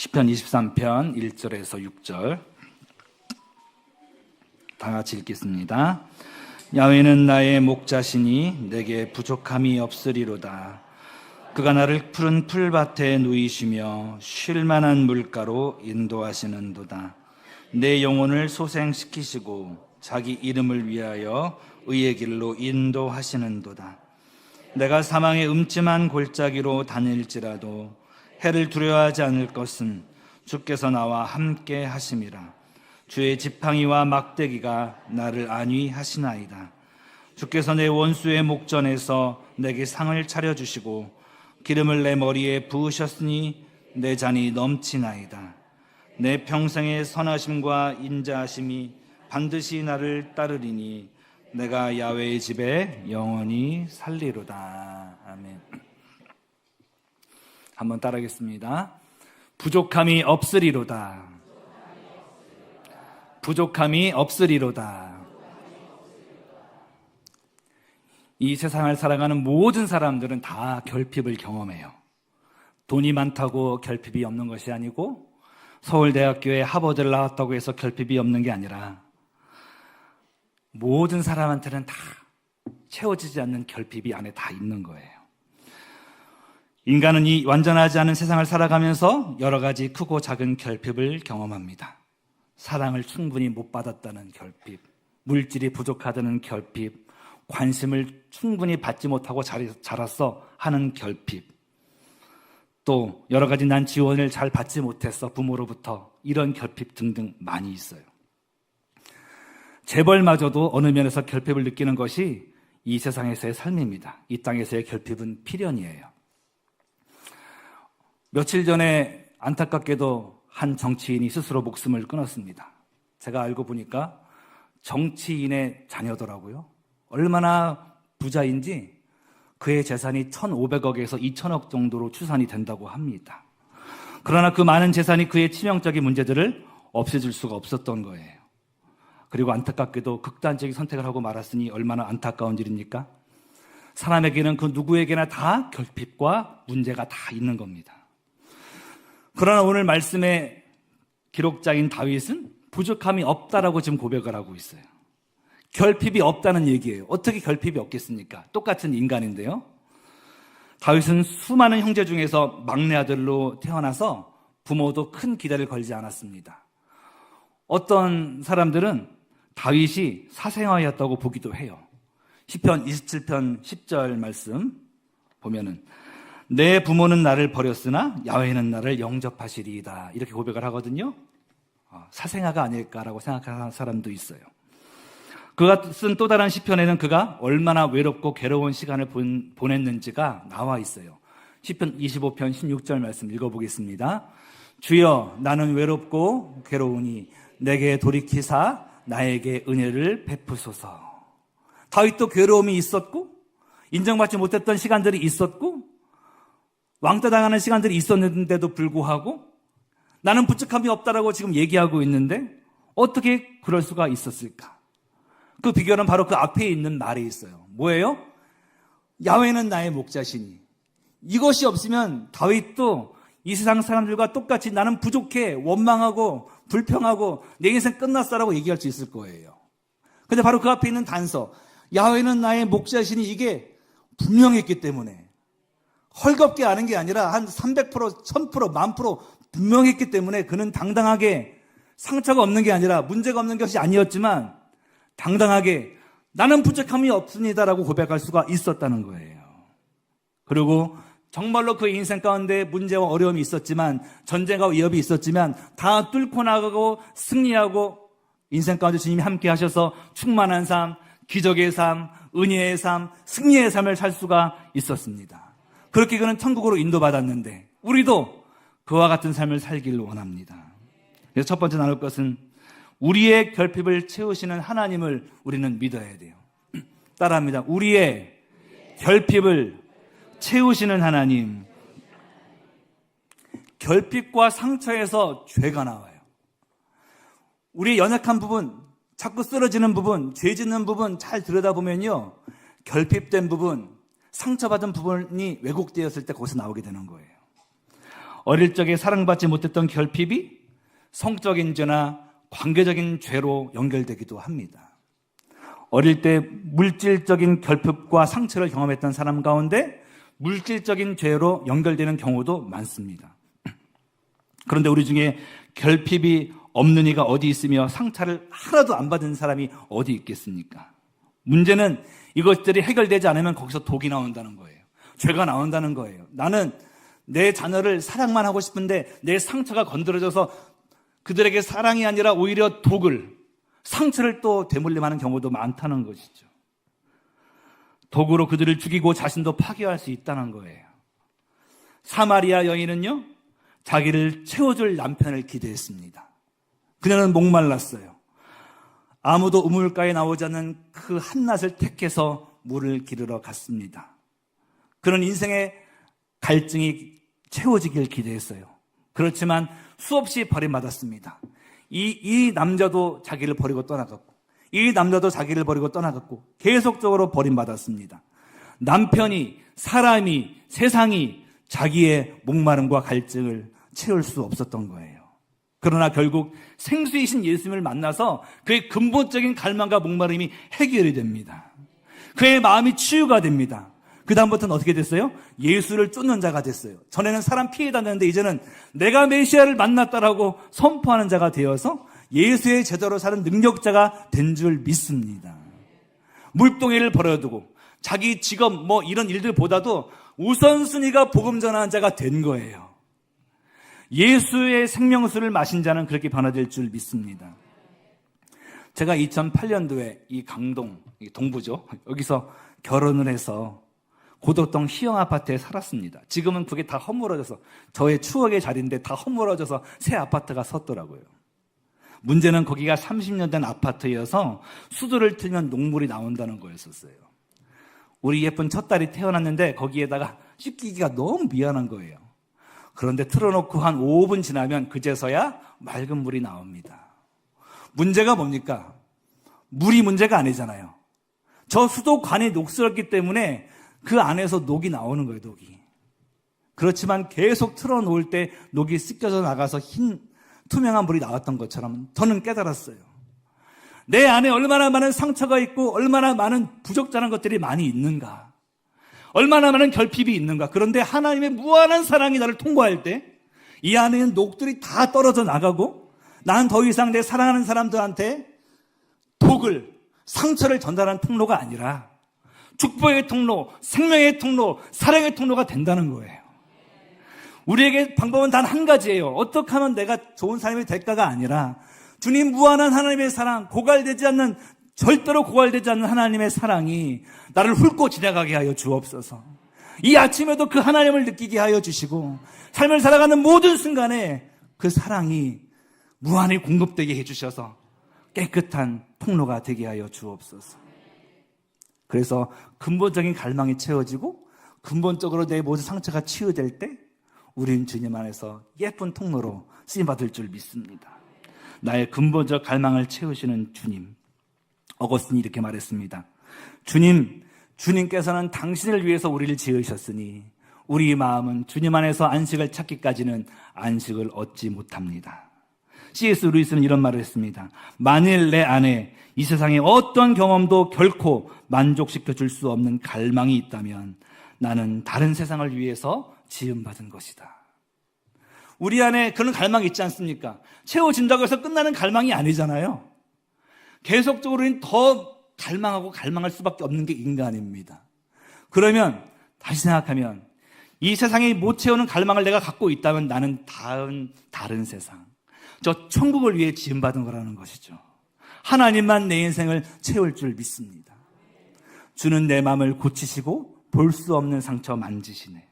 시편 23편 1절에서 6절 다 같이 읽겠습니다. 야훼는 나의 목자시니 내게 부족함이 없으리로다. 그가 나를 푸른 풀밭에 누이시며 쉴 만한 물가로 인도하시는도다. 내 영혼을 소생시키시고 자기 이름을 위하여 의의 길로 인도하시는도다. 내가 사망의 음침한 골짜기로 다닐지라도 해를 두려워하지 않을 것은 주께서 나와 함께 하심이라. 주의 지팡이와 막대기가 나를 안위하시나이다. 주께서 내 원수의 목전에서 내게 상을 차려주시고 기름을 내 머리에 부으셨으니 내 잔이 넘치나이다. 내 평생의 선하심과 인자하심이 반드시 나를 따르리니 내가 야훼의 집에 영원히 살리로다. 아멘. 한번 따라하겠습니다. 부족함이 없으리로다. 부족함이 없으리로다. 이 세상을 살아가는 모든 사람들은 다 결핍을 경험해요. 돈이 많다고 결핍이 없는 것이 아니고, 서울대학교에 하버드를 나왔다고 해서 결핍이 없는 게 아니라 모든 사람한테는 다 채워지지 않는 결핍이 안에 다 있는 거예요. 인간은 이 완전하지 않은 세상을 살아가면서 여러 가지 크고 작은 결핍을 경험합니다. 사랑을 충분히 못 받았다는 결핍, 물질이 부족하다는 결핍, 관심을 충분히 받지 못하고 자랐어 하는 결핍, 또 여러 가지 난 지원을 잘 받지 못했어 부모로부터, 이런 결핍 등등 많이 있어요. 재벌마저도 어느 면에서 결핍을 느끼는 것이 이 세상에서의 삶입니다. 이 땅에서의 결핍은 필연이에요. 며칠 전에 안타깝게도 한 정치인이 스스로 목숨을 끊었습니다. 제가 알고 보니까 정치인의 자녀더라고요. 얼마나 부자인지 그의 재산이 1,500억에서 2,000억 정도로 추산이 된다고 합니다. 그러나 그 많은 재산이 그의 치명적인 문제들을 없애줄 수가 없었던 거예요. 그리고 안타깝게도 극단적인 선택을 하고 말았으니 얼마나 안타까운 일입니까? 사람에게는 그 누구에게나 다 결핍과 문제가 다 있는 겁니다. 그러나 오늘 말씀의 기록자인 다윗은 부족함이 없다라고 지금 고백을 하고 있어요. 결핍이 없다는 얘기예요. 어떻게 결핍이 없겠습니까? 똑같은 인간인데요. 다윗은 수많은 형제 중에서 막내 아들로 태어나서 부모도 큰 기대를 걸지 않았습니다. 어떤 사람들은 다윗이 사생아였다고 보기도 해요. 시편 27편 10절 말씀 보면은 내 부모는 나를 버렸으나 야훼는 나를 영접하시리이다, 이렇게 고백을 하거든요. 사생아가 아닐까라고 생각하는 사람도 있어요. 그가 쓴 또 다른 시편에는 그가 얼마나 외롭고 괴로운 시간을 보냈는지가 나와 있어요. 시편 25편 16절 말씀 읽어보겠습니다. 주여, 나는 외롭고 괴로우니 내게 돌이키사 나에게 은혜를 베푸소서. 다윗도 괴로움이 있었고 인정받지 못했던 시간들이 있었고 왕따당하는 시간들이 있었는데도 불구하고 나는 부족함이 없다라고 지금 얘기하고 있는데 어떻게 그럴 수가 있었을까? 그 비결은 바로 그 앞에 있는 말에 있어요. 뭐예요? 야훼는 나의 목자시니. 이것이 없으면 다윗도 이 세상 사람들과 똑같이 나는 부족해, 원망하고 불평하고 내 인생 끝났어라고 얘기할 수 있을 거예요. 근데 바로 그 앞에 있는 단서, 야훼는 나의 목자시니, 이게 분명했기 때문에, 헐겁게 아는 게 아니라 한 300%, 1000%, 10,000% 분명했기 때문에 그는 당당하게, 상처가 없는 게 아니라 문제가 없는 것이 아니었지만 당당하게 나는 부족함이 없습니다라고 고백할 수가 있었다는 거예요. 그리고 정말로 그 인생 가운데 문제와 어려움이 있었지만, 전쟁과 위협이 있었지만 다 뚫고 나가고 승리하고 인생 가운데 주님이 함께 하셔서 충만한 삶, 기적의 삶, 은혜의 삶, 승리의 삶을 살 수가 있었습니다. 그렇게 그는 천국으로 인도받았는데 우리도 그와 같은 삶을 살기를 원합니다. 그래서 첫 번째 나눌 것은 우리의 결핍을 채우시는 하나님을 우리는 믿어야 돼요. 따라합니다. 우리의 결핍을 채우시는 하나님. 결핍과 상처에서 죄가 나와요. 우리의 연약한 부분, 자꾸 쓰러지는 부분, 죄 짓는 부분 잘 들여다보면요, 결핍된 부분, 상처받은 부분이 왜곡되었을 때 거기서 나오게 되는 거예요. 어릴 적에 사랑받지 못했던 결핍이 성적인 죄나 관계적인 죄로 연결되기도 합니다. 어릴 때 물질적인 결핍과 상처를 경험했던 사람 가운데 물질적인 죄로 연결되는 경우도 많습니다. 그런데 우리 중에 결핍이 없는 이가 어디 있으며 상처를 하나도 안 받은 사람이 어디 있겠습니까? 문제는 이것들이 해결되지 않으면 거기서 독이 나온다는 거예요. 죄가 나온다는 거예요. 나는 내 자녀를 사랑만 하고 싶은데 내 상처가 건드려져서 그들에게 사랑이 아니라 오히려 독을, 상처를 또 대물림하는 경우도 많다는 것이죠. 독으로 그들을 죽이고 자신도 파괴할 수 있다는 거예요. 사마리아 여인은요, 자기를 채워줄 남편을 기대했습니다. 그녀는 목말랐어요. 아무도 우물가에 나오지 않는 그 한낮을 택해서 물을 기르러 갔습니다. 그런 인생의 갈증이 채워지길 기대했어요. 그렇지만 수없이 버림받았습니다. 이 남자도 자기를 버리고 떠나갔고, 이 남자도 자기를 버리고 떠나갔고, 계속적으로 버림받았습니다. 남편이, 사람이, 세상이 자기의 목마름과 갈증을 채울 수 없었던 거예요. 그러나 결국 생수이신 예수님을 만나서 그의 근본적인 갈망과 목마름이 해결이 됩니다. 그의 마음이 치유가 됩니다. 그 다음부터는 어떻게 됐어요? 예수를 쫓는 자가 됐어요. 전에는 사람 피해 다녔는데 이제는 내가 메시아를 만났다라고 선포하는 자가 되어서 예수의 제자로 사는 능력자가 된 줄 믿습니다. 물동이를 버려두고 자기 직업 이런 일들보다도 우선순위가 복음 전하는 자가 된 거예요. 예수의 생명수를 마신 자는 그렇게 변화될 줄 믿습니다. 제가 2008년도에 이 강동, 동부죠, 여기서 결혼을 해서 고덕동 희영 아파트에 살았습니다. 지금은 그게 다 허물어져서, 저의 추억의 자리인데 다 허물어져서 새 아파트가 섰더라고요. 문제는 거기가 30년 된 아파트여서 수도를 틀면 녹물이 나온다는 거였었어요. 우리 예쁜 첫딸이 태어났는데 거기에다가 씻기기가 너무 미안한 거예요. 그런데 틀어놓고 한 5분 지나면 그제서야 맑은 물이 나옵니다. 문제가 뭡니까? 물이 문제가 아니잖아요. 저 수도관이 녹슬었기 때문에 그 안에서 녹이 나오는 거예요, 녹이. 그렇지만 계속 틀어놓을 때 녹이 씻겨져 나가서 흰 투명한 물이 나왔던 것처럼 저는 깨달았어요. 내 안에 얼마나 많은 상처가 있고 얼마나 많은 부적절한 것들이 많이 있는가, 얼마나 많은 결핍이 있는가. 그런데 하나님의 무한한 사랑이 나를 통과할 때 이 안에 있는 녹들이 다 떨어져 나가고 나는 더 이상 내 사랑하는 사람들한테 독을, 상처를 전달하는 통로가 아니라 축복의 통로, 생명의 통로, 사랑의 통로가 된다는 거예요. 우리에게 방법은 단 한 가지예요. 어떻게 하면 내가 좋은 사람이 될까가 아니라 주님 무한한 하나님의 사랑, 고갈되지 않는, 절대로 고갈되지 않는 하나님의 사랑이 나를 훑고 지나가게 하여 주옵소서. 이 아침에도 그 하나님을 느끼게 하여 주시고 삶을 살아가는 모든 순간에 그 사랑이 무한히 공급되게 해주셔서 깨끗한 통로가 되게 하여 주옵소서. 그래서 근본적인 갈망이 채워지고 근본적으로 내 모든 상처가 치유될 때 우리는 주님 안에서 예쁜 통로로 쓰임받을 줄 믿습니다. 나의 근본적 갈망을 채우시는 주님. 어거스틴이 이렇게 말했습니다. 주님께서는 당신을 위해서 우리를 지으셨으니 우리 마음은 주님 안에서 안식을 찾기까지는 안식을 얻지 못합니다. C.S. 루이스는 이런 말을 했습니다. 만일 내 안에 이 세상의 어떤 경험도 결코 만족시켜 줄 수 없는 갈망이 있다면 나는 다른 세상을 위해서 지음받은 것이다. 우리 안에 그런 갈망이 있지 않습니까? 채워진다고 해서 끝나는 갈망이 아니잖아요. 계속적으로 더 갈망하고 갈망할 수밖에 없는 게 인간입니다. 그러면 다시 생각하면 이 세상에 못 채우는 갈망을 내가 갖고 있다면 나는 다른 세상, 저 천국을 위해 지음받은 거라는 것이죠. 하나님만 내 인생을 채울 줄 믿습니다. 주는 내 마음을 고치시고 볼 수 없는 상처 만지시네.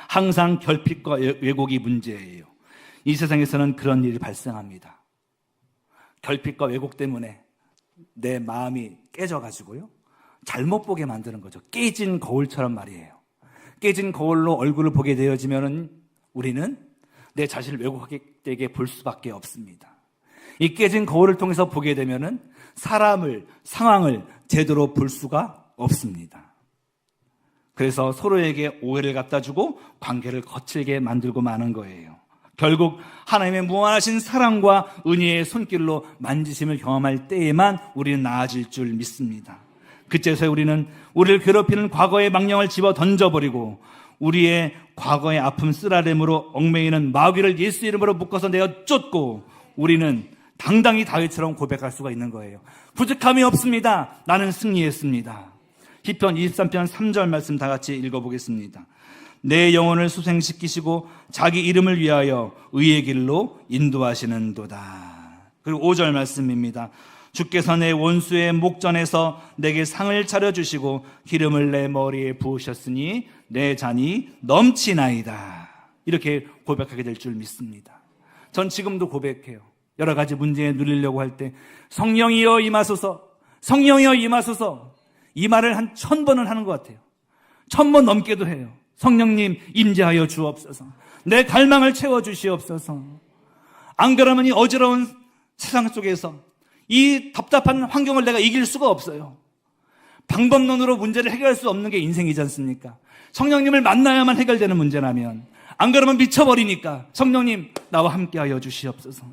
항상 결핍과 왜곡이 문제예요. 이 세상에서는 그런 일이 발생합니다. 결핍과 왜곡 때문에 내 마음이 깨져가지고요, 잘못 보게 만드는 거죠. 깨진 거울처럼 말이에요. 깨진 거울로 얼굴을 보게 되어지면 우리는 내 자신을 왜곡되게 볼 수밖에 없습니다. 이 깨진 거울을 통해서 보게 되면은 사람을, 상황을 제대로 볼 수가 없습니다. 그래서 서로에게 오해를 갖다 주고 관계를 거칠게 만들고 마는 거예요. 결국 하나님의 무한하신 사랑과 은혜의 손길로 만지심을 경험할 때에만 우리는 나아질 줄 믿습니다. 그때서야 우리는 우리를 괴롭히는 과거의 망령을 집어 던져버리고 우리의 과거의 아픔 쓰라림으로 얽매이는 마귀를 예수 이름으로 묶어서 내어 쫓고 우리는 당당히 다윗처럼 고백할 수가 있는 거예요. 부족함이 없습니다. 나는 승리했습니다. 시편 23편 3절 말씀 다 같이 읽어보겠습니다. 내 영혼을 수생시키시고 자기 이름을 위하여 의의 길로 인도하시는도다. 그리고 5절 말씀입니다. 주께서 내 원수의 목전에서 내게 상을 차려주시고 기름을 내 머리에 부으셨으니 내 잔이 넘치나이다. 이렇게 고백하게 될 줄 믿습니다. 전 지금도 고백해요. 여러 가지 문제에 누리려고 할 때 성령이여 임하소서, 성령이여 임하소서, 이 말을 한 1000번은 하는 것 같아요. 1000번 넘게도 해요. 성령님 임재하여 주옵소서, 내 갈망을 채워주시옵소서. 안 그러면 이 어지러운 세상 속에서 이 답답한 환경을 내가 이길 수가 없어요. 방법론으로 문제를 해결할 수 없는 게 인생이지 않습니까? 성령님을 만나야만 해결되는 문제라면, 안 그러면 미쳐버리니까 성령님 나와 함께하여 주시옵소서.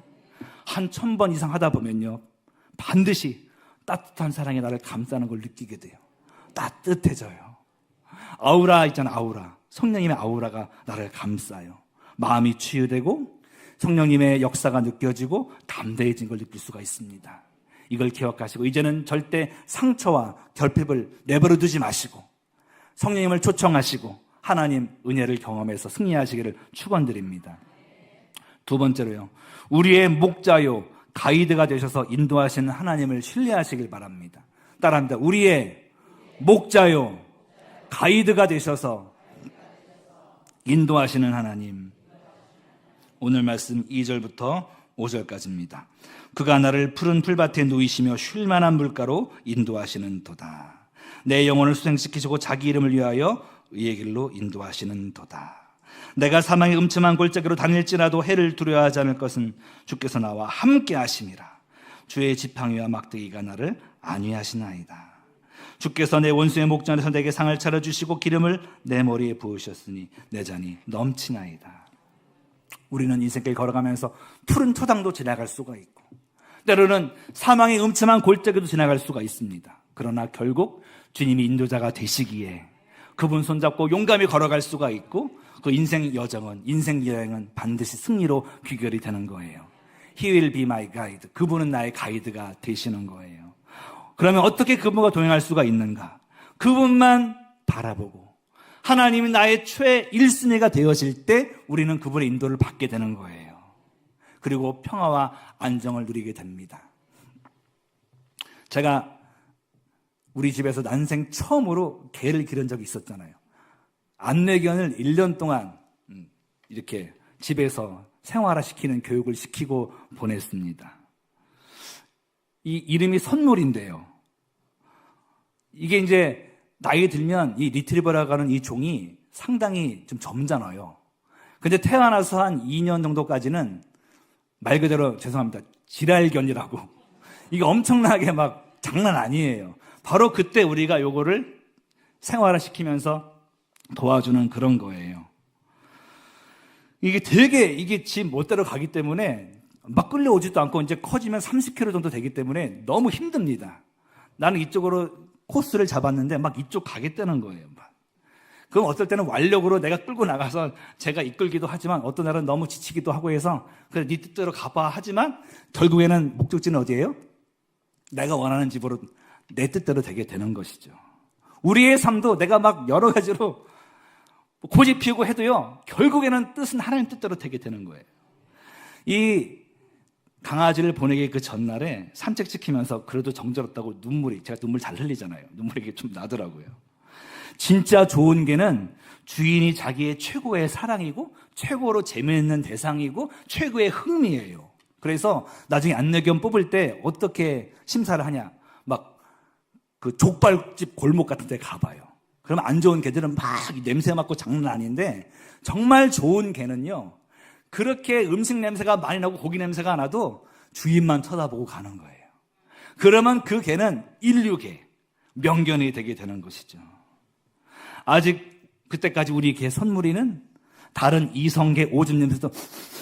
한 1000번 이상 하다 보면요, 반드시 따뜻한 사랑이 나를 감싸는 걸 느끼게 돼요. 따뜻해져요. 아우라 있잖아, 아우라. 성령님의 아우라가 나를 감싸요. 마음이 치유되고 성령님의 역사가 느껴지고 담대해진 걸 느낄 수가 있습니다. 이걸 기억하시고 이제는 절대 상처와 결핍을 내버려 두지 마시고 성령님을 초청하시고 하나님 은혜를 경험해서 승리하시기를 축원드립니다. 두 번째로요, 우리의 목자요 가이드가 되셔서 인도하시는 하나님을 신뢰하시길 바랍니다. 따라합니다. 우리의 목자요 가이드가 되셔서 인도하시는 하나님. 오늘 말씀 2절부터 5절까지입니다. 그가 나를 푸른 풀밭에 누이시며 쉴만한 물가로 인도하시는 도다. 내 영혼을 수생시키시고 자기 이름을 위하여 의의 길로 인도하시는 도다. 내가 사망의 음침한 골짜기로 다닐지라도 해를 두려워하지 않을 것은 주께서 나와 함께 하심이라. 주의 지팡이와 막대기가 나를 안위하시나이다. 주께서 내 원수의 목전에서 내게 상을 차려주시고 기름을 내 머리에 부으셨으니 내 잔이 넘치나이다. 우리는 인생길 걸어가면서 푸른 토당도 지나갈 수가 있고 때로는 사망의 음침한 골짜기도 지나갈 수가 있습니다. 그러나 결국 주님이 인도자가 되시기에 그분 손잡고 용감히 걸어갈 수가 있고 그 인생 여정은, 인생 여행은 반드시 승리로 귀결이 되는 거예요. He will be my guide. 그분은 나의 가이드가 되시는 거예요. 그러면 어떻게 그분과 동행할 수가 있는가? 그분만 바라보고 하나님이 나의 최 1순위가 되어질 때 우리는 그분의 인도를 받게 되는 거예요. 그리고 평화와 안정을 누리게 됩니다. 제가 우리 집에서 난생 처음으로 개를 기른 적이 있었잖아요. 안내견을 1년 동안 이렇게 집에서 생활화시키는 교육을 시키고 보냈습니다. 이 이름이 선물인데요. 이게 이제 나이 들면 이 리트리버라고 하는 이 종이 상당히 좀 젊잖아요. 근데 태어나서 한 2년 정도까지는 말 그대로 죄송합니다. 지랄견이라고. 이게 엄청나게 막 장난 아니에요. 바로 그때 우리가 요거를 생활화시키면서 도와주는 그런 거예요. 이게 집 멋대로 가기 때문에 막 끌려오지도 않고 이제 커지면 30kg 정도 되기 때문에 너무 힘듭니다. 나는 이쪽으로 코스를 잡았는데 막 이쪽 가겠다는 거예요. 그럼 어떨 때는 완력으로 내가 끌고 나가서 제가 이끌기도 하지만 어떤 날은 너무 지치기도 하고 해서 그래 네 뜻대로 가봐 하지만 결국에는 목적지는 어디예요? 내가 원하는 집으로 내 뜻대로 되게 되는 것이죠. 우리의 삶도 내가 막 여러 가지로 고집 피우고 해도요 결국에는 뜻은 하나님 뜻대로 되게 되는 거예요. 이 강아지를 보내기 그 전날에 산책시키면서 그래도 정절없다고 제가 눈물 잘 흘리잖아요. 눈물이 좀 나더라고요. 진짜 좋은 개는 주인이 자기의 최고의 사랑이고 최고로 재미있는 대상이고 최고의 흥미예요. 그래서 나중에 안내견 뽑을 때 어떻게 심사를 하냐? 막 그 족발집 골목 같은 데 가봐요. 그러면 안 좋은 개들은 막 냄새 맡고 장난 아닌데 정말 좋은 개는요. 그렇게 음식 냄새가 많이 나고 고기 냄새가 나도 주인만 쳐다보고 가는 거예요. 그러면 그 개는 인류개, 명견이 되게 되는 것이죠. 아직 그때까지 우리 개 선물이는 다른 이성계 오줌 냄새도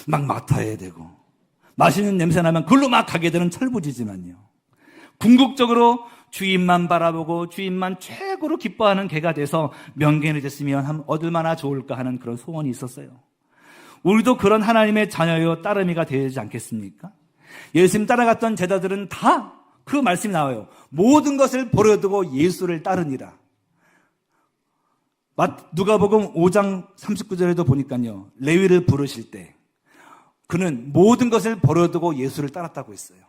막 맡아야 되고 맛있는 냄새 나면 그걸로 막 가게 되는 철부지지만요. 궁극적으로 주인만 바라보고 주인만 최고로 기뻐하는 개가 돼서 명견이 됐으면 얼마나 좋을까 하는 그런 소원이 있었어요. 우리도 그런 하나님의 자녀요 따름이가 되지 않겠습니까? 예수님 따라갔던 제자들은 다 그 말씀이 나와요. 모든 것을 버려두고 예수를 따르니라. 누가복음 5장 39절에도 보니까요. 레위를 부르실 때 그는 모든 것을 버려두고 예수를 따랐다고 했어요.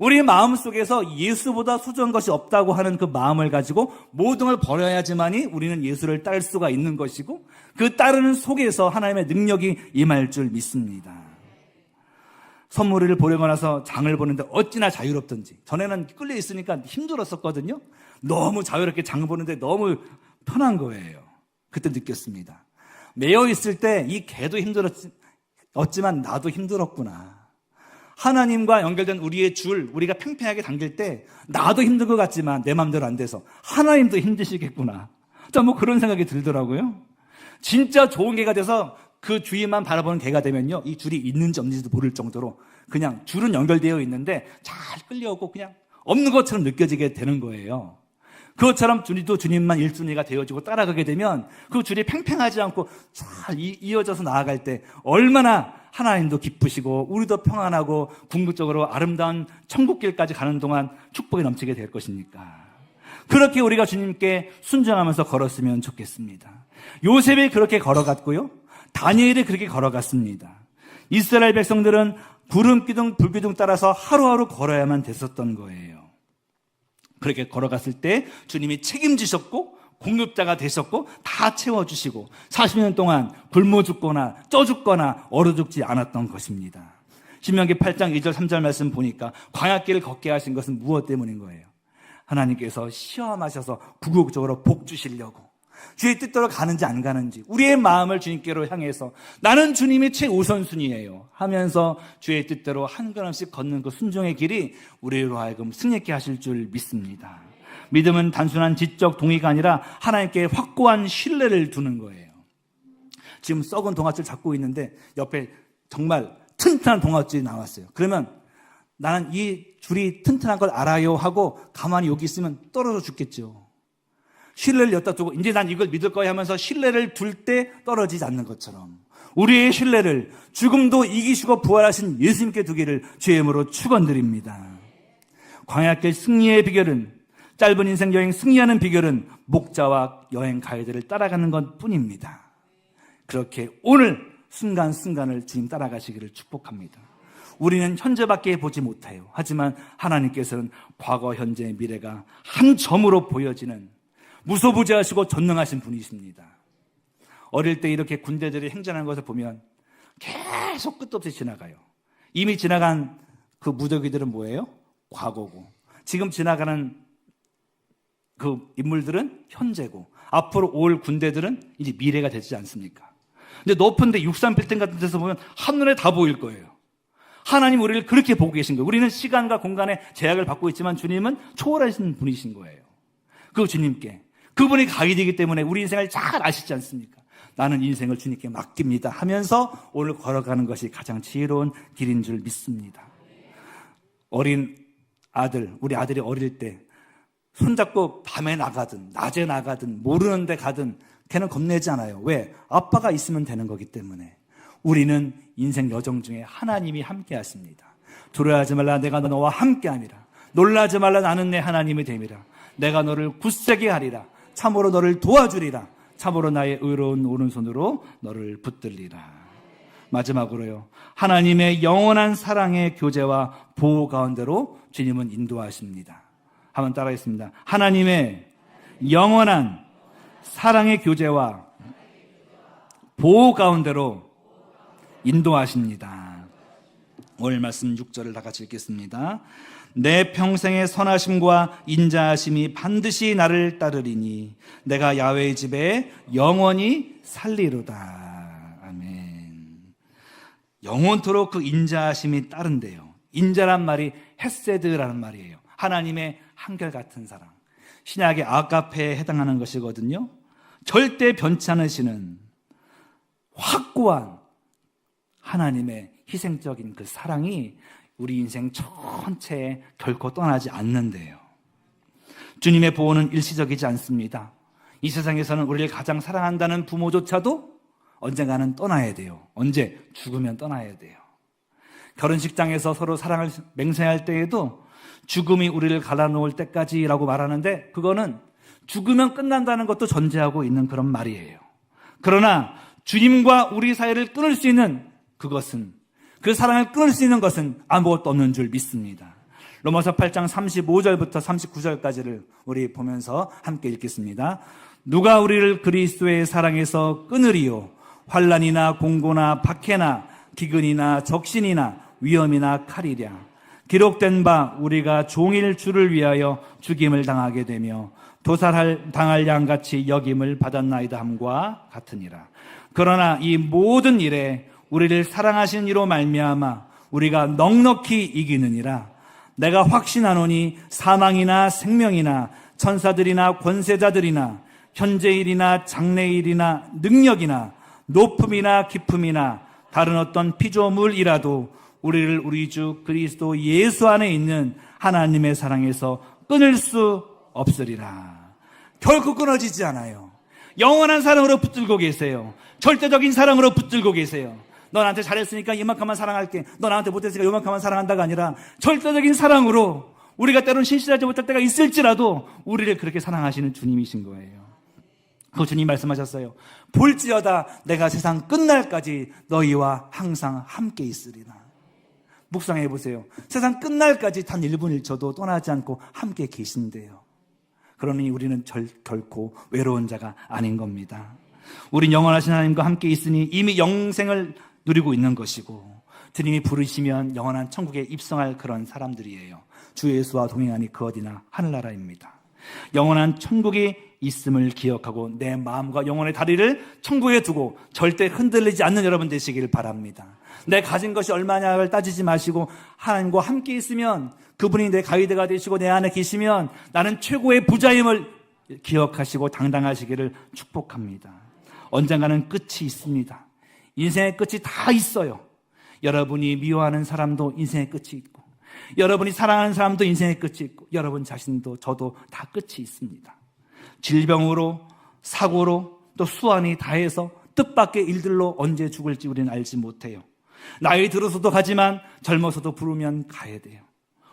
우리의 마음속에서 예수보다 소중한 것이 없다고 하는 그 마음을 가지고 모든 걸 버려야지만이 우리는 예수를 따를 수가 있는 것이고 그 따르는 속에서 하나님의 능력이 임할 줄 믿습니다. 선물을 보내고 나서 장을 보는데 어찌나 자유롭던지. 전에는 끌려 있으니까 힘들었었거든요. 너무 자유롭게 장 보는데 너무 편한 거예요. 그때 느꼈습니다. 매여 있을 때 이 개도 힘들었지만 나도 힘들었구나. 하나님과 연결된 우리의 줄, 우리가 팽팽하게 당길 때 나도 힘든 것 같지만 내 마음대로 안 돼서 하나님도 힘드시겠구나. 뭐 그런 생각이 들더라고요. 진짜 좋은 개가 돼서 그 주인만 바라보는 개가 되면요, 이 줄이 있는지 없는지도 모를 정도로 그냥 줄은 연결되어 있는데 잘 끌려오고 그냥 없는 것처럼 느껴지게 되는 거예요. 그것처럼 주님도 주님만 1순위가 되어지고 따라가게 되면 그 줄이 팽팽하지 않고 잘 이어져서 나아갈 때 얼마나 하나님도 기쁘시고 우리도 평안하고 궁극적으로 아름다운 천국길까지 가는 동안 축복이 넘치게 될 것입니까? 그렇게 우리가 주님께 순종하면서 걸었으면 좋겠습니다. 요셉이 그렇게 걸어갔고요. 다니엘이 그렇게 걸어갔습니다. 이스라엘 백성들은 구름기둥, 불기둥 따라서 하루하루 걸어야만 됐었던 거예요. 그렇게 걸어갔을 때 주님이 책임지셨고 공급자가 되셨고 다 채워주시고 40년 동안 굶어 죽거나 쪄 죽거나 얼어 죽지 않았던 것입니다. 신명기 8장 2절 3절 말씀 보니까 광야길을 걷게 하신 것은 무엇 때문인 거예요? 하나님께서 시험하셔서 궁극적으로 복 주시려고 주의 뜻대로 가는지 안 가는지 우리의 마음을 주님께로 향해서 나는 주님이 최우선순위예요 하면서 주의 뜻대로 한 걸음씩 걷는 그 순종의 길이 우리로 하여금 승리케 하실 줄 믿습니다. 믿음은 단순한 지적 동의가 아니라 하나님께 확고한 신뢰를 두는 거예요. 지금 썩은 동아줄 잡고 있는데 옆에 정말 튼튼한 동아줄이 나왔어요. 그러면 나는 이 줄이 튼튼한 걸 알아요 하고 가만히 여기 있으면 떨어져 죽겠죠. 신뢰를 여기다 두고 이제 난 이걸 믿을 거야 하면서 신뢰를 둘 때 떨어지지 않는 것처럼 우리의 신뢰를 죽음도 이기시고 부활하신 예수님께 두기를 주의 이름으로 축원드립니다. 광야길 승리의 비결은 짧은 인생 여행 승리하는 비결은 목자와 여행 가이드를 따라가는 것 뿐입니다. 그렇게 오늘 순간순간을 주님 따라가시기를 축복합니다. 우리는 현재밖에 보지 못해요. 하지만 하나님께서는 과거, 현재, 미래가 한 점으로 보여지는 무소부지하시고 전능하신 분이십니다. 어릴 때 이렇게 군대들이 행전하는 것을 보면 계속 끝도 없이 지나가요. 이미 지나간 그 무더기들은 뭐예요? 과거고 지금 지나가는 그 인물들은 현재고 앞으로 올 군대들은 이제 미래가 되지 않습니까? 근데 높은 데 63빌딩 같은 데서 보면 한눈에 다 보일 거예요. 하나님 우리를 그렇게 보고 계신 거예요. 우리는 시간과 공간의 제약을 받고 있지만 주님은 초월하신 분이신 거예요. 그 주님께 그분이 가이드이기 때문에 우리 인생을 잘 아시지 않습니까? 나는 인생을 주님께 맡깁니다 하면서 오늘 걸어가는 것이 가장 지혜로운 길인 줄 믿습니다. 어린 아들, 우리 아들이 어릴 때 손잡고 밤에 나가든 낮에 나가든 모르는 데 가든 걔는 겁내지 않아요. 왜? 아빠가 있으면 되는 거기 때문에. 우리는 인생 여정 중에 하나님이 함께 하십니다. 두려워하지 말라 내가 너와 함께 함이라. 놀라지 말라 나는 내 하나님이 됨이라. 내가 너를 굳세게 하리라. 참으로 너를 도와주리라. 참으로 나의 의로운 오른손으로 너를 붙들리라. 마지막으로요. 하나님의 영원한 사랑의 교제와 보호 가운데로 주님은 인도하십니다. 한번 따라하겠습니다. 하나님의 영원한 사랑의 교제와 보호 가운데로 인도하십니다. 오늘 말씀 6절을 다 같이 읽겠습니다. 내 평생의 선하심과 인자하심이 반드시 나를 따르리니 내가 야훼의 집에 영원히 살리로다. 아멘. 영원토록 그 인자하심이 따른대요. 인자란 말이 헤세드라는 말이에요. 하나님의 한결같은 사랑. 신약의 아가페에 해당하는 것이거든요. 절대 변치 않으시는 확고한 하나님의 희생적인 그 사랑이 우리 인생 전체에 결코 떠나지 않는데요. 주님의 보호는 일시적이지 않습니다. 이 세상에서는 우리를 가장 사랑한다는 부모조차도 언젠가는 떠나야 돼요. 언제? 죽으면 떠나야 돼요. 결혼식장에서 서로 사랑을 맹세할 때에도 죽음이 우리를 갈라놓을 때까지라고 말하는데, 그거는 죽으면 끝난다는 것도 전제하고 있는 그런 말이에요. 그러나 주님과 우리 사이를 끊을 수 있는 그것은, 그 사랑을 끊을 수 있는 것은 아무것도 없는 줄 믿습니다. 로마서 8장 35절부터 39절까지를 우리 보면서 함께 읽겠습니다. 누가 우리를 그리스도의 사랑에서 끊으리요? 환난이나 공고나 박해나 기근이나 적신이나 위험이나 칼이랴. 기록된 바 우리가 종일 주를 위하여 죽임을 당하게 되며 도살당할 양같이 여김을 받았나이다 함과 같으니라. 그러나 이 모든 일에 우리를 사랑하신 이로 말미암아 우리가 넉넉히 이기느니라. 내가 확신하노니 사망이나 생명이나 천사들이나 권세자들이나 현재일이나 장래일이나 능력이나 높음이나 깊음이나 다른 어떤 피조물이라도 우리를 우리 주 그리스도 예수 안에 있는 하나님의 사랑에서 끊을 수 없으리라. 결코 끊어지지 않아요. 영원한 사랑으로 붙들고 계세요. 절대적인 사랑으로 붙들고 계세요. 너 나한테 잘했으니까 이만큼만 사랑할게, 너 나한테 못했으니까 이만큼만 사랑한다가 아니라 절대적인 사랑으로, 우리가 때로는 신실하지 못할 때가 있을지라도 우리를 그렇게 사랑하시는 주님이신 거예요. 그 주님 말씀하셨어요. 볼지어다 내가 세상 끝날까지 너희와 항상 함께 있으리라. 묵상해 보세요. 세상 끝날까지 단 1분 1초도 떠나지 않고 함께 계신대요. 그러니 우리는 결코 외로운 자가 아닌 겁니다. 우린 영원하신 하나님과 함께 있으니 이미 영생을 누리고 있는 것이고, 주님이 부르시면 영원한 천국에 입성할 그런 사람들이에요. 주 예수와 동행하니 그 어디나 하늘나라입니다. 영원한 천국이 있음을 기억하고 내 마음과 영혼의 다리를 천국에 두고 절대 흔들리지 않는 여러분 되시길 바랍니다. 내 가진 것이 얼마냐를 따지지 마시고 하나님과 함께 있으면, 그분이 내 가이드가 되시고 내 안에 계시면 나는 최고의 부자임을 기억하시고 당당하시기를 축복합니다. 언젠가는 끝이 있습니다. 인생의 끝이 다 있어요. 여러분이 미워하는 사람도 인생의 끝이 있고, 여러분이 사랑하는 사람도 인생의 끝이 있고, 여러분 자신도 저도 다 끝이 있습니다. 질병으로, 사고로, 또 수완이 다해서 뜻밖의 일들로 언제 죽을지 우리는 알지 못해요. 나이 들어서도 가지만 젊어서도 부르면 가야 돼요.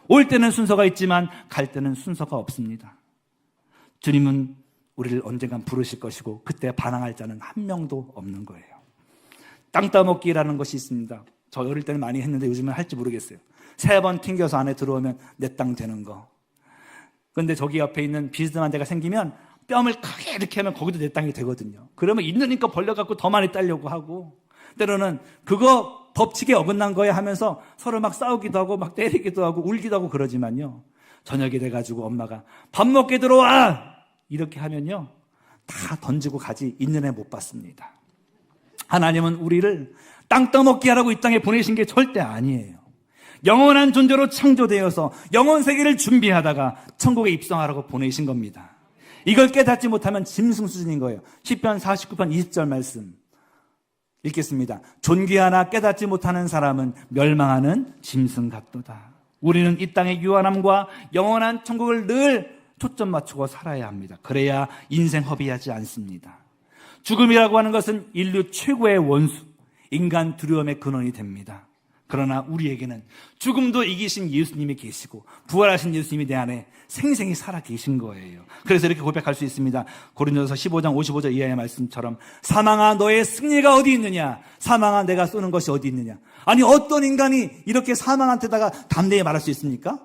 올 때는 순서가 있지만 갈 때는 순서가 없습니다. 주님은 우리를 언젠간 부르실 것이고 그때 반항할 자는 한 명도 없는 거예요. 땅 따먹기라는 것이 있습니다. 저 어릴 때는 많이 했는데 요즘은 할지 모르겠어요. 3번 튕겨서 안에 들어오면 내 땅 되는 거. 그런데 저기 옆에 있는 비스듬한 데가 생기면 뺨을 크게 이렇게 하면 거기도 내 땅이 되거든요. 그러면 있으니까 벌려갖고 더 많이 따려고 하고, 때로는 그거 법칙에 어긋난 거야 하면서 서로 막 싸우기도 하고 막 때리기도 하고 울기도 하고 그러지만요, 저녁이 돼가지고 엄마가 밥 먹게 들어와! 이렇게 하면요 다 던지고 가지 있는 애 못 받습니다. 하나님은 우리를 땅 떠먹기 하라고 이 땅에 보내신 게 절대 아니에요. 영원한 존재로 창조되어서 영원 세계를 준비하다가 천국에 입성하라고 보내신 겁니다. 이걸 깨닫지 못하면 짐승 수준인 거예요. 시편 49편 20절 말씀 읽겠습니다. 존귀하나 깨닫지 못하는 사람은 멸망하는 짐승 같도다. 우리는 이 땅의 유한함과 영원한 천국을 늘 초점 맞추고 살아야 합니다. 그래야 인생 허비하지 않습니다. 죽음이라고 하는 것은 인류 최고의 원수, 인간 두려움의 근원이 됩니다. 그러나 우리에게는 죽음도 이기신 예수님이 계시고 부활하신 예수님이 내 안에 생생히 살아 계신 거예요. 그래서 이렇게 고백할 수 있습니다. 고린도서 15장 55절 이하의 말씀처럼, 사망아 너의 승리가 어디 있느냐, 사망아 내가 쏘는 것이 어디 있느냐. 아니 어떤 인간이 이렇게 사망한테다가 담대히 말할 수 있습니까?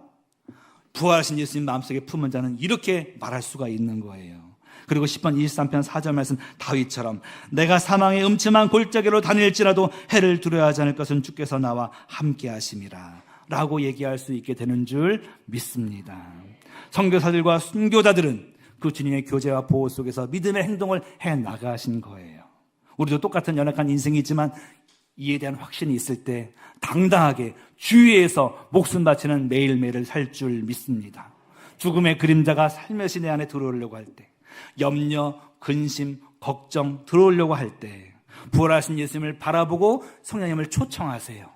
부활하신 예수님 마음속에 품은 자는 이렇게 말할 수가 있는 거예요. 그리고 10편 23편 4절 말씀 다윗처럼, 내가 사망의 음침한 골짜기로 다닐지라도 해를 두려워하지 않을 것은 주께서 나와 함께 하심이라 라고 얘기할 수 있게 되는 줄 믿습니다. 선교사들과 순교자들은 그 주님의 교제와 보호 속에서 믿음의 행동을 해나가신 거예요. 우리도 똑같은 연약한 인생이지만 이에 대한 확신이 있을 때 당당하게 주위에서 목숨 바치는 매일매일을 살 줄 믿습니다. 죽음의 그림자가 살며시 내 안에 들어오려고 할 때, 염려, 근심, 걱정, 들어오려고 할 때 부활하신 예수님을 바라보고 성령님을 초청하세요.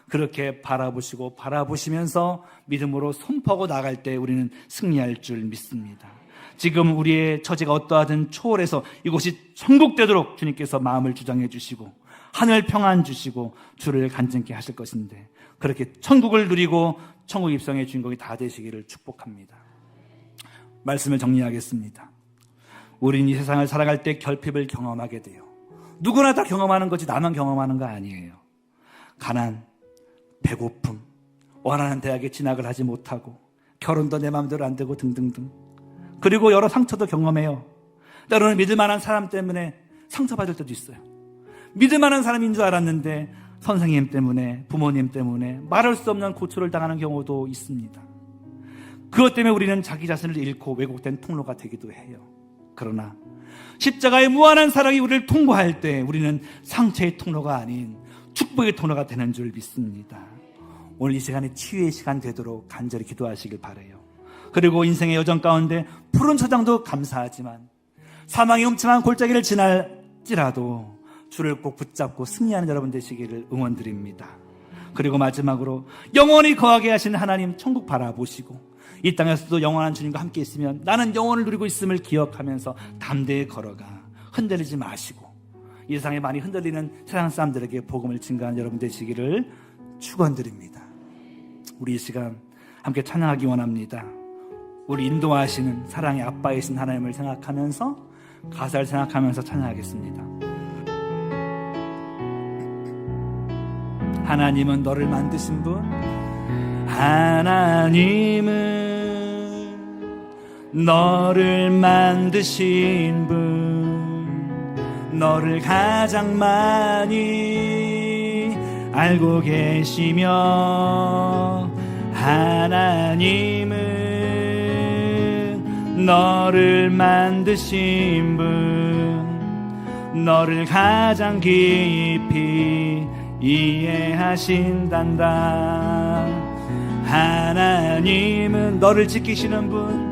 그렇게 바라보시면서 믿음으로 선포하고 나갈 때 우리는 승리할 줄 믿습니다. 지금 우리의 처지가 어떠하든 초월해서 이곳이 천국 되도록 주님께서 마음을 주장해 주시고 하늘 평안 주시고 주를 간증케 하실 것인데, 그렇게 천국을 누리고 천국 입성의 주인공이 다 되시기를 축복합니다. 말씀을 정리하겠습니다. 우리는 이 세상을 살아갈 때 결핍을 경험하게 돼요. 누구나 다 경험하는 거지 나만 경험하는 거 아니에요. 가난, 배고픔, 원하는 대학에 진학을 하지 못하고 결혼도 내 마음대로 안 되고 등등등. 그리고 여러 상처도 경험해요. 때로는 믿을 만한 사람 때문에 상처받을 때도 있어요. 믿을 만한 사람인 줄 알았는데 선생님 때문에, 부모님 때문에 말할 수 없는 고초를 당하는 경우도 있습니다. 그것 때문에 우리는 자기 자신을 잃고 왜곡된 통로가 되기도 해요. 그러나 십자가의 무한한 사랑이 우리를 통과할 때 우리는 상처의 통로가 아닌 축복의 통로가 되는 줄 믿습니다. 오늘 이 시간에 치유의 시간 되도록 간절히 기도하시길 바라요. 그리고 인생의 여정 가운데 푸른 초장도 감사하지만 사망의 음침한 골짜기를 지날지라도 주를 꼭 붙잡고 승리하는 여러분 되시기를 응원드립니다. 그리고 마지막으로 영원히 거하게 하신 하나님 천국 바라보시고 이 땅에서도 영원한 주님과 함께 있으면 나는 영원을 누리고 있음을 기억하면서 담대히 걸어가 흔들리지 마시고 이 세상에 많이 흔들리는 세상 사람들에게 복음을 증거하는 여러분 되시기를 축원드립니다. 우리 이 시간 함께 찬양하기 원합니다. 우리 인도하시는 사랑의 아빠이신 하나님을 생각하면서 가사를 생각하면서 찬양하겠습니다. 하나님은 너를 만드신 분, 하나님은 너를 만드신 분, 너를 가장 많이 알고 계시며, 하나님은 너를 만드신 분, 너를 가장 깊이 이해하신단다. 하나님은 너를 지키시는 분,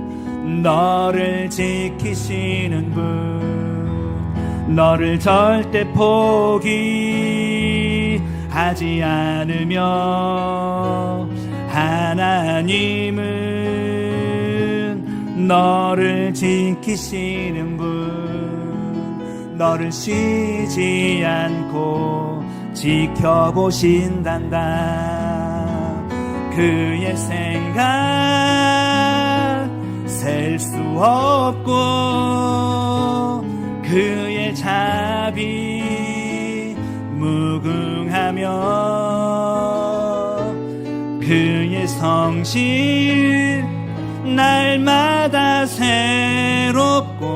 너를 지키시는 분, 너를 절대 포기하지 않으며, 하나님은 너를 지키시는 분, 너를 쉬지 않고 지켜보신단다. 그의 생각 셀 수 없고 그의 자비 무궁하며 그의 성실 날마다 새롭고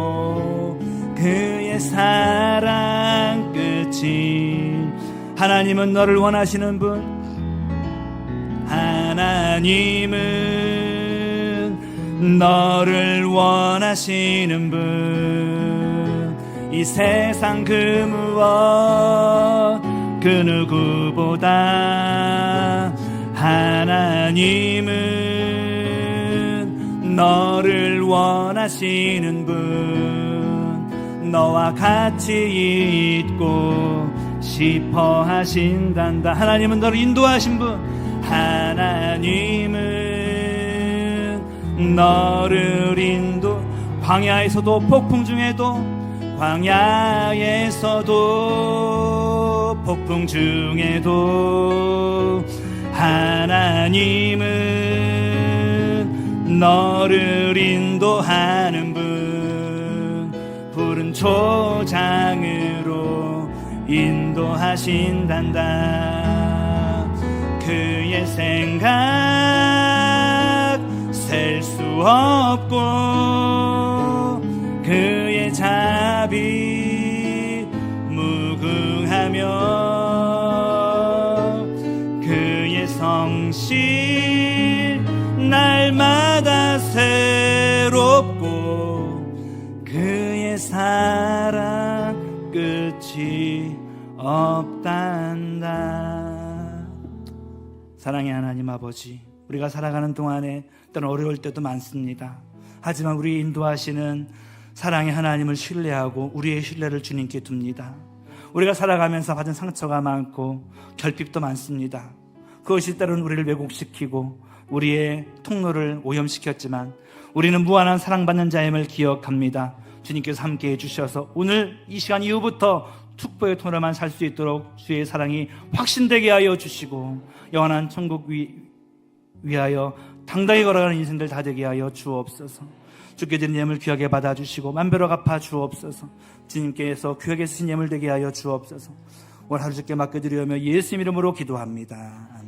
그의 사랑 끝이. 하나님은 너를 원하시는 분, 하나님은 너를 원하시는 분, 이 세상 그 무엇 그 누구보다 하나님은 너를 원하시는 분, 너와 같이 있고 싶어 하신단다. 하나님은 너를 인도하신 분, 하나님은 너를 인도. 광야에서도 폭풍 중에도, 광야에서도 폭풍 중에도 하나님은 너를 인도하는 분, 푸른 초장으로 인도하신단다. 그의 생각 셀 수 없고 그의 자비 무궁하며 그의 성실 날마다 새롭고 그의 사랑 끝이 없단다. 사랑의 하나님 아버지, 우리가 살아가는 동안에 때는 어려울 때도 많습니다. 하지만 우리 인도하시는 사랑의 하나님을 신뢰하고 우리의 신뢰를 주님께 둡니다. 우리가 살아가면서 받은 상처가 많고 결핍도 많습니다. 그것이 때로는 우리를 왜곡시키고 우리의 통로를 오염시켰지만 우리는 무한한 사랑받는 자임을 기억합니다. 주님께서 함께해 주셔서 오늘 이 시간 이후부터 축복의 통로만 살 수 있도록 주의 사랑이 확신되게 하여 주시고 영원한 천국 위하여 당당히 걸어가는 인생들 다 되게 하여 주옵소서. 주께 드린 예물 귀하게 받아주시고 만배로 갚아 주옵소서. 주님께서 귀하게 쓰신 예물 되게 하여 주옵소서. 오늘 하루 주께 맡겨드리며 예수 이름으로 기도합니다.